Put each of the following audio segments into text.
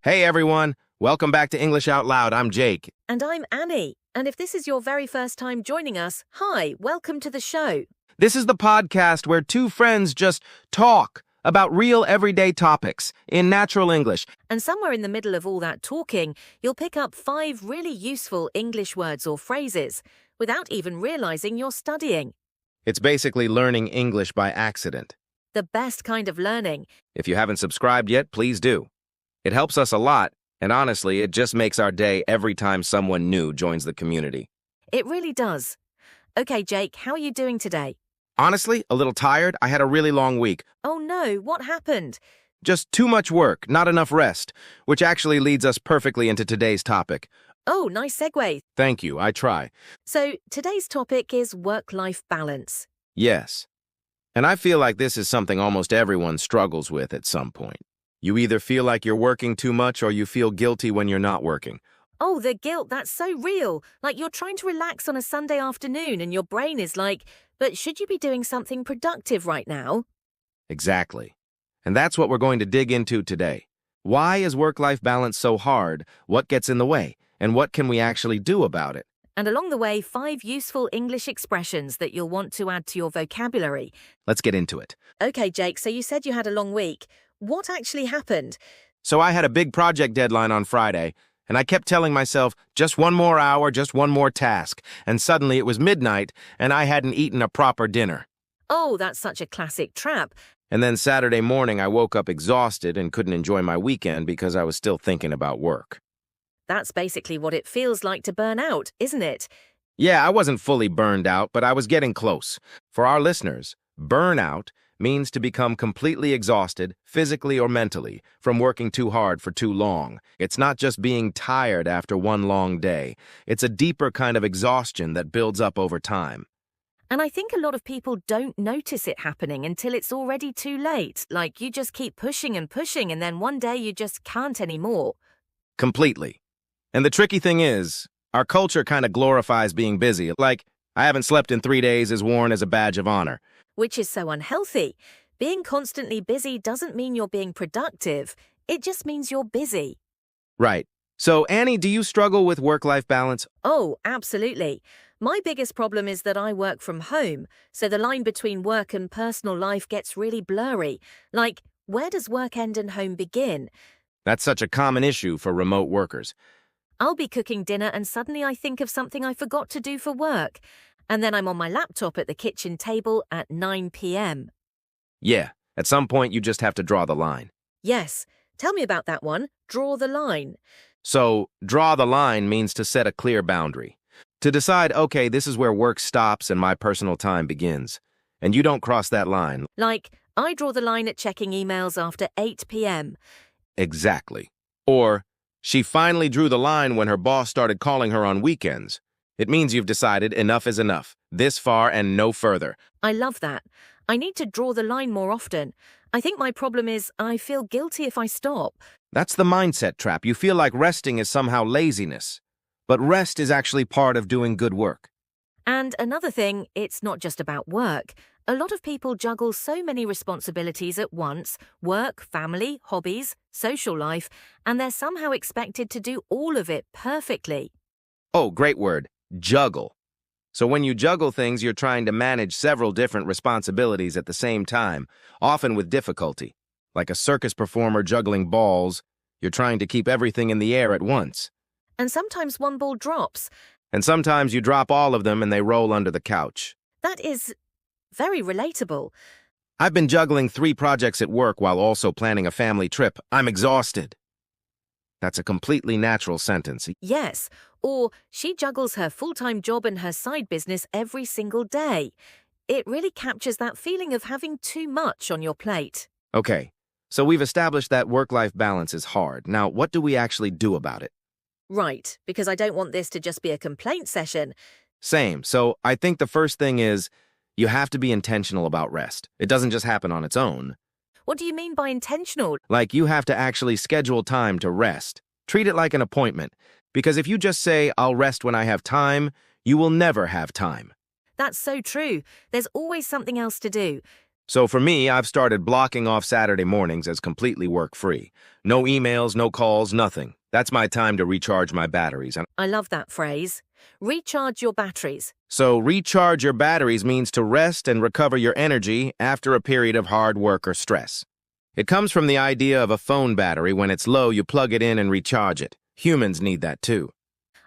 Hey everyone, welcome back to English Out Loud. I'm Jake. And I'm Annie. And if this is your very first time joining us, hi, welcome to the show. This is the podcast where two friends just talk about real everyday topics in natural English. And somewhere in the middle of all that talking, you'll pick up 5 really useful English words or phrases without even realizing you're studying. It's basically learning English by accident. The best kind of learning. If you haven't subscribed yet, please do. It helps us a lot, and honestly, it just makes our day every time someone new joins the community. It really does. Okay, Jake, how are you doing today? Honestly, a little tired. I had a really long week. Oh no, what happened? Just too much work, not enough rest, which actually leads us perfectly into today's topic. Oh, nice segue. Thank you, I try. So today's topic is work-life balance. Yes. And I feel like this is something almost everyone struggles with at some point. You either feel like you're working too much or you feel guilty when you're not working. Oh, the guilt, that's so real. Like you're trying to relax on a Sunday afternoon and your brain is like, but should you be doing something productive right now? Exactly. And that's what we're going to dig into today. Why is work-life balance so hard? What gets in the way? And what can we actually do about it? And along the way, 5 useful English expressions that you'll want to add to your vocabulary. Let's get into it. Okay, Jake, so you said you had a long week. What actually happened? So I had a big project deadline on Friday, and I kept telling myself, just one more hour, just one more task. And suddenly it was midnight, and I hadn't eaten a proper dinner. Oh, that's such a classic trap. And then Saturday morning, I woke up exhausted and couldn't enjoy my weekend because I was still thinking about work. That's basically what it feels like to burn out, isn't it? Yeah, I wasn't fully burned out, but I was getting close. For our listeners, burnout means to become completely exhausted, physically or mentally, from working too hard for too long. It's not just being tired after one long day. It's a deeper kind of exhaustion that builds up over time. And I think a lot of people don't notice it happening until it's already too late. Like you just keep pushing and pushing, and then one day you just can't anymore. Completely. And the tricky thing is, our culture kind of glorifies being busy. Like, I haven't slept in 3 days is worn as a badge of honor. Which is so unhealthy. Being constantly busy doesn't mean you're being productive. It just means you're busy. Right. So, Annie, do you struggle with work-life balance? Oh, absolutely. My biggest problem is that I work from home, so the line between work and personal life gets really blurry. Like, where does work end and home begin? That's such a common issue for remote workers. I'll be cooking dinner and suddenly I think of something I forgot to do for work. And then I'm on my laptop at the kitchen table at 9 p.m. Yeah, at some point you just have to draw the line. Yes. Tell me about that one. Draw the line. So, draw the line means to set a clear boundary. To decide, okay, this is where work stops and my personal time begins. And you don't cross that line. Like, I draw the line at checking emails after 8 p.m. Exactly. Or, she finally drew the line when her boss started calling her on weekends. It means you've decided enough is enough, this far and no further. I love that. I need to draw the line more often. I think my problem is I feel guilty if I stop. That's the mindset trap. You feel like resting is somehow laziness. But rest is actually part of doing good work. And another thing, it's not just about work. A lot of people juggle so many responsibilities at once, work, family, hobbies, social life, and they're somehow expected to do all of it perfectly. Oh, great word, juggle. So when you juggle things, you're trying to manage several different responsibilities at the same time, often with difficulty. Like a circus performer juggling balls, you're trying to keep everything in the air at once. And sometimes one ball drops. And sometimes you drop all of them and they roll under the couch. That is very relatable. I've been juggling 3 projects at work while also planning a family trip. I'm exhausted. That's a completely natural sentence. Yes, or she juggles her full-time job and her side business every single day. It really captures that feeling of having too much on your plate. Okay, so we've established that work-life balance is hard. Now, what do we actually do about it? Right, because I don't want this to just be a complaint session. Same. So I think the first thing is you have to be intentional about rest. It doesn't just happen on its own. What do you mean by intentional? Like you have to actually schedule time to rest. Treat it like an appointment. Because if you just say, I'll rest when I have time, you will never have time. That's so true. There's always something else to do. So for me, I've started blocking off Saturday mornings as completely work-free. No emails, no calls, nothing. That's my time to recharge my batteries. I love that phrase. Recharge your batteries. So recharge your batteries means to rest and recover your energy after a period of hard work or stress. It comes from the idea of a phone battery. When it's low, you plug it in and recharge it. Humans need that too.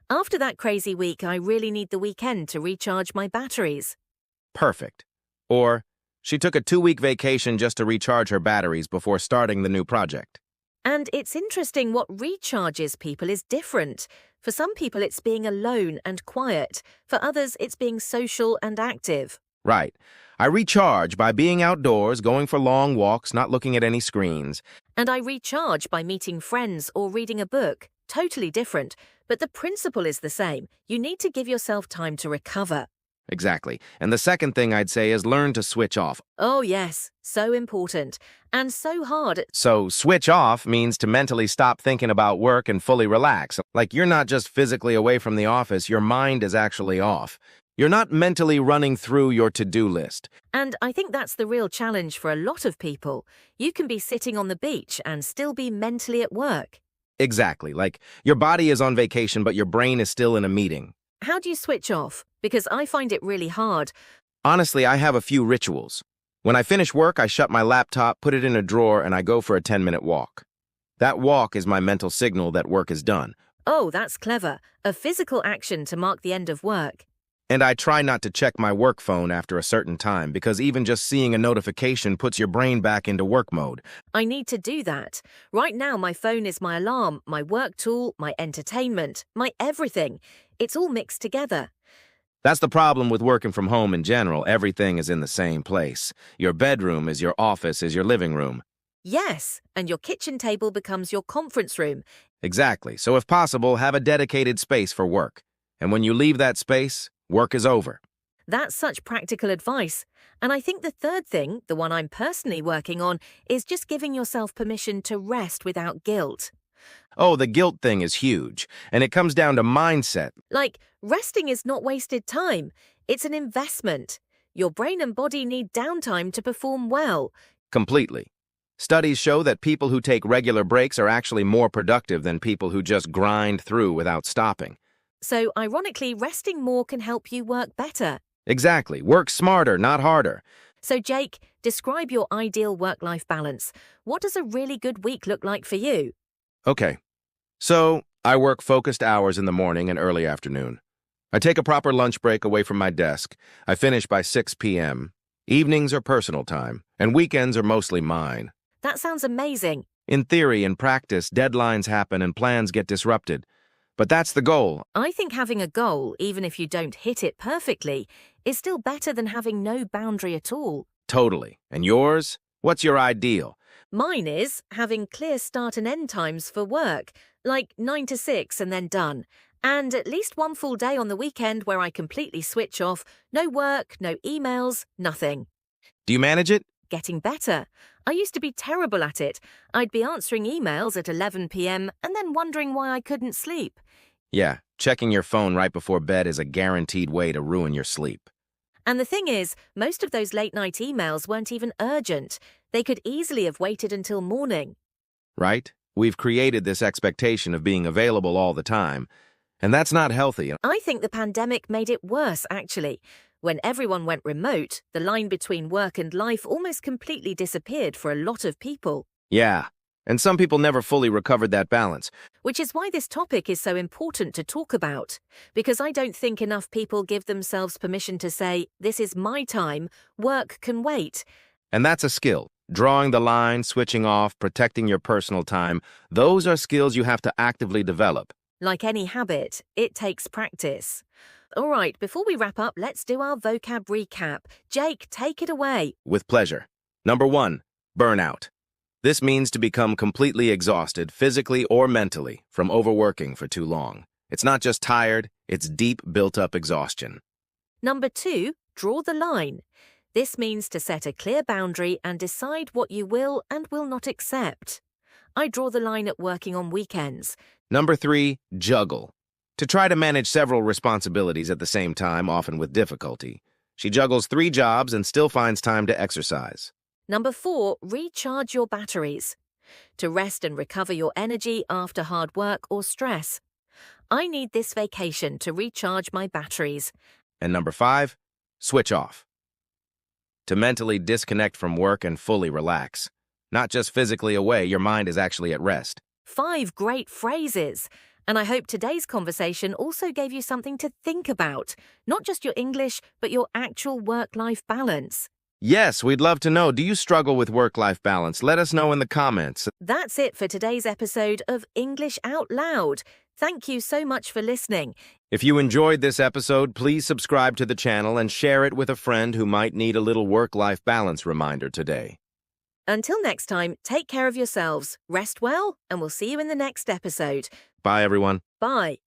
After that crazy week, I really need the weekend to recharge my batteries. Perfect. Or, she took a 2-week vacation just to recharge her batteries before starting the new project. And it's interesting what recharges people is different. For some people, it's being alone and quiet. For others, it's being social and active. Right. I recharge by being outdoors, going for long walks, not looking at any screens. And I recharge by meeting friends or reading a book. Totally different, but the principle is the same. You need to give yourself time to recover. Exactly. And the second thing I'd say is learn to switch off. Oh yes, so important. And so hard. So switch off means to mentally stop thinking about work and fully relax. Like you're not just physically away from the office, your mind is actually off. You're not mentally running through your to-do list. And I think that's the real challenge for a lot of people. You can be sitting on the beach and still be mentally at work. Exactly. Like your body is on vacation, but your brain is still in a meeting. How do you switch off? Because I find it really hard. Honestly, I have a few rituals. When I finish work, I shut my laptop, put it in a drawer, and I go for a 10-minute walk. That walk is my mental signal that work is done. Oh, that's clever. A physical action to mark the end of work. And I try not to check my work phone after a certain time because even just seeing a notification puts your brain back into work mode. I need to do that. Right now, my phone is my alarm, my work tool, my entertainment, my everything. It's all mixed together. That's the problem with working from home in general. Everything is in the same place. Your bedroom is your office, is your living room. Yes, and your kitchen table becomes your conference room. Exactly. So if possible, have a dedicated space for work. And when you leave that space, work is over. That's such practical advice. And I think the third thing, the one I'm personally working on, is just giving yourself permission to rest without guilt. Oh, the guilt thing is huge. And it comes down to mindset. Like, resting is not wasted time. It's an investment. Your brain and body need downtime to perform well. Completely. Studies show that people who take regular breaks are actually more productive than people who just grind through without stopping. So, ironically, resting more can help you work better. Exactly. Work smarter, not harder. So, Jake, describe your ideal work-life balance. What does a really good week look like for you? Okay. So, I work focused hours in the morning and early afternoon. I take a proper lunch break away from my desk. I finish by 6 p.m. Evenings are personal time, and weekends are mostly mine. That sounds amazing. In theory and practice, deadlines happen and plans get disrupted. But that's the goal. I think having a goal, even if you don't hit it perfectly, is still better than having no boundary at all. Totally. And yours? What's your ideal? Mine is having clear start and end times for work, like 9 to 6 and then done. And at least one full day on the weekend where I completely switch off. No work, no emails, nothing. Do you manage it? Getting better. I used to be terrible at it. I'd be answering emails at 11 p.m. and then wondering why I couldn't sleep. Yeah, checking your phone right before bed is a guaranteed way to ruin your sleep. And the thing is, most of those late-night emails weren't even urgent. They could easily have waited until morning. Right? We've created this expectation of being available all the time, and that's not healthy. I think the pandemic made it worse, actually. When everyone went remote, the line between work and life almost completely disappeared for a lot of people. Yeah, and some people never fully recovered that balance. Which is why this topic is so important to talk about. Because I don't think enough people give themselves permission to say, this is my time, work can wait. And that's a skill. Drawing the line, switching off, protecting your personal time, those are skills you have to actively develop. Like any habit, it takes practice. All right, before we wrap up, let's do our vocab recap. Jake, take it away. With pleasure. Number 1, burnout. This means to become completely exhausted, physically or mentally, from overworking for too long. It's not just tired, it's deep built-up exhaustion. Number 2, draw the line. This means to set a clear boundary and decide what you will and will not accept. I draw the line at working on weekends. Number 3, juggle. To try to manage several responsibilities at the same time, often with difficulty. She juggles 3 jobs and still finds time to exercise. Number 4, recharge your batteries. To rest and recover your energy after hard work or stress. I need this vacation to recharge my batteries. And number 5, switch off. To mentally disconnect from work and fully relax. Not just physically away, your mind is actually at rest. 5 great phrases. And I hope today's conversation also gave you something to think about. Not just your English, but your actual work-life balance. Yes, we'd love to know. Do you struggle with work-life balance? Let us know in the comments. That's it for today's episode of English Out Loud. Thank you so much for listening. If you enjoyed this episode, please subscribe to the channel and share it with a friend who might need a little work-life balance reminder today. Until next time, take care of yourselves, rest well, and we'll see you in the next episode. Bye, everyone. Bye.